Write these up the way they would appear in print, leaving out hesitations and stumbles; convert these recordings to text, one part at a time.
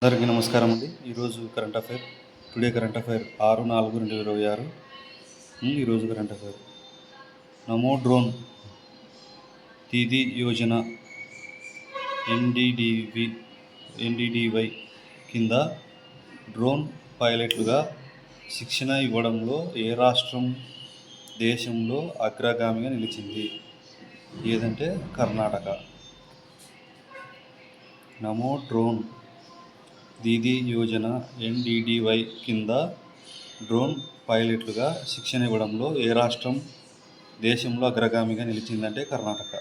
అందరికీ నమస్కారం అండి. ఈరోజు current affair today current affair 6/4/2026. ఈరోజు కరెంట్ అఫైర్ నమో డ్రోన్ దీదీ యోజన ఎన్డీడీవై కింద డ్రోన్ పైలట్లుగా శిక్షణ ఇవ్వడంలో ఏ రాష్ట్రం దేశంలో అగ్రగామిగా నిలిచింది? ఏదంటే కర్ణాటక. నమో డ్రోన్ దీదీ యోజన ఎన్డీడీవై కింద డ్రోన్ పైలట్లుగా శిక్షణ ఇవ్వడంలో ఏ రాష్ట్రం దేశంలో అగ్రగామిగా నిలిచిందంటే కర్ణాటక.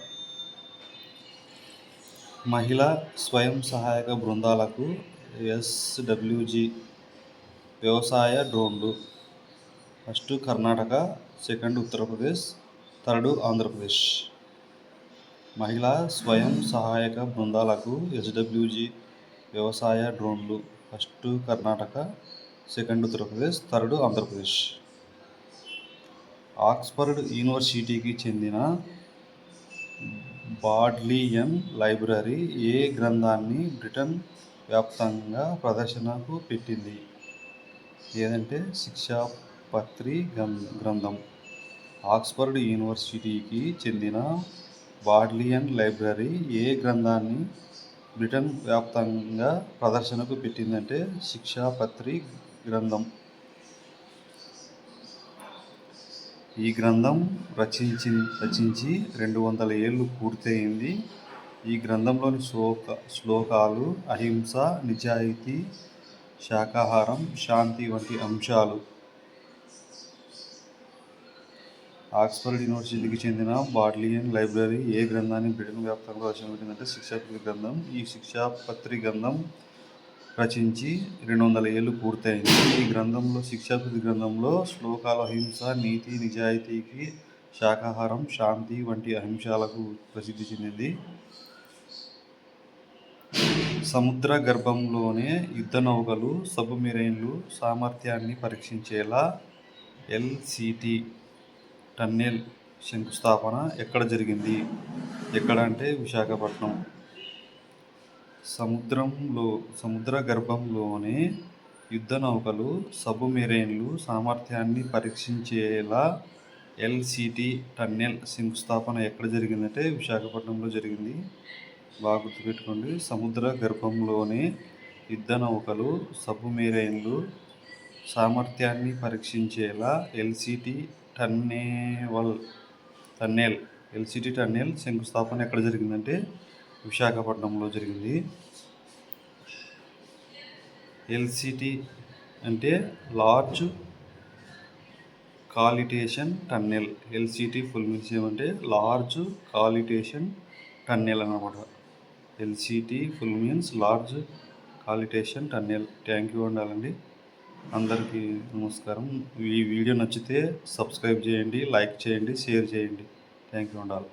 మహిళా స్వయం సహాయక బృందాలకు ఎస్డబ్ల్యూజీ వ్యవసాయ డ్రోన్లు. First Karnataka, second Uttar Pradesh, third Andhra Pradesh. మహిళా స్వయం సహాయక బృందాలకు ఎస్డబ్ల్యూజీ వ్యవసాయ డ్రోన్లు. First Karnataka, second Uttar Pradesh, third Andhra Pradesh. Oxford యూనివర్సిటీకి చెందిన బాడ్లియన్ లైబ్రరీ ఏ గ్రంథాన్ని బ్రిటన్ వ్యాప్తంగా ప్రదర్శనకు పెట్టింది? ఏదంటే శిక్షాపత్రి గ్రంథం. ఆక్స్ఫర్డ్ యూనివర్సిటీకి చెందిన బాడ్లియన్ లైబ్రరీ ఏ గ్రంథాన్ని బ్రిటన్ వ్యాప్తంగా ప్రదర్శనకు పెట్టిందంటే శిక్షాపత్రి గ్రంథం. ఈ గ్రంథం రచించి 200 ఏళ్ళు పూర్తయింది. ఈ గ్రంథంలోని శ్లోకాలు అహింస, నిజాయితీ, శాకాహారం, శాంతి వంటి అంశాలు. ఆక్స్ఫర్డ్ యూనివర్సిటీకి చెందిన బాడ్లియన్ లైబ్రరీ ఏ గ్రంథాన్ని బ్రిటన్ వ్యాప్తంగా ప్రదర్శనకు పెట్టిందంటే శిక్షాపత్రి గ్రంథం. ఈ శిక్షాపత్రి గ్రంథం రచించి 200 ఏళ్ళు పూర్తయింది. ఈ శిక్షాపత్రి గ్రంథంలో శ్లోకాలు అహింస, నీతి, నిజాయితీకి, శాకాహారం, శాంతి వంటి అంశాలకు ప్రసిద్ధి చెందింది. సముద్ర గర్భంలోనే యుద్ధ నౌకలు, సబ్మెరైన్లు సామర్థ్యాన్ని పరీక్షించేలా ఎల్సిటి టన్నెల్ శంకుస్థాపన ఎక్కడ జరిగింది? ఎక్కడ అంటే విశాఖపట్నం. సముద్ర గర్భంలోనే యుద్ధ నౌకలు, సబ్మెరైన్లు సామర్థ్యాన్ని పరీక్షించేలా ఎల్సిటి టన్నెల్ శంకుస్థాపన ఎక్కడ జరిగిందంటే విశాఖపట్నంలో జరిగింది. బాగా గుర్తుపెట్టుకోండి. సముద్ర గర్భంలోనే యుద్ధ నౌకలు, సబ్మెరైన్లు సామర్థ్యాన్ని పరీక్షించేలా ఎల్సిటి టన్నెల్ శంకుస్థాపన ఎక్కడ జరిగిందంటే విశాఖపట్నంలో జరిగింది. ఎల్సిటి అంటే large cavitation tunnel. LCT full means ఏమంటే లార్జ్ కాలిటేషన్ టన్నెల్ అన్నమాట. LCT full means large cavitation tunnel. Thank you ఉండాలండి. అందరికీ నమస్కారం. ఈ వీడియో నచ్చితే సబ్స్క్రైబ్ చేయండి, లైక్ చేయండి, షేర్ చేయండి. థ్యాంక్ యూ ఉండాలి.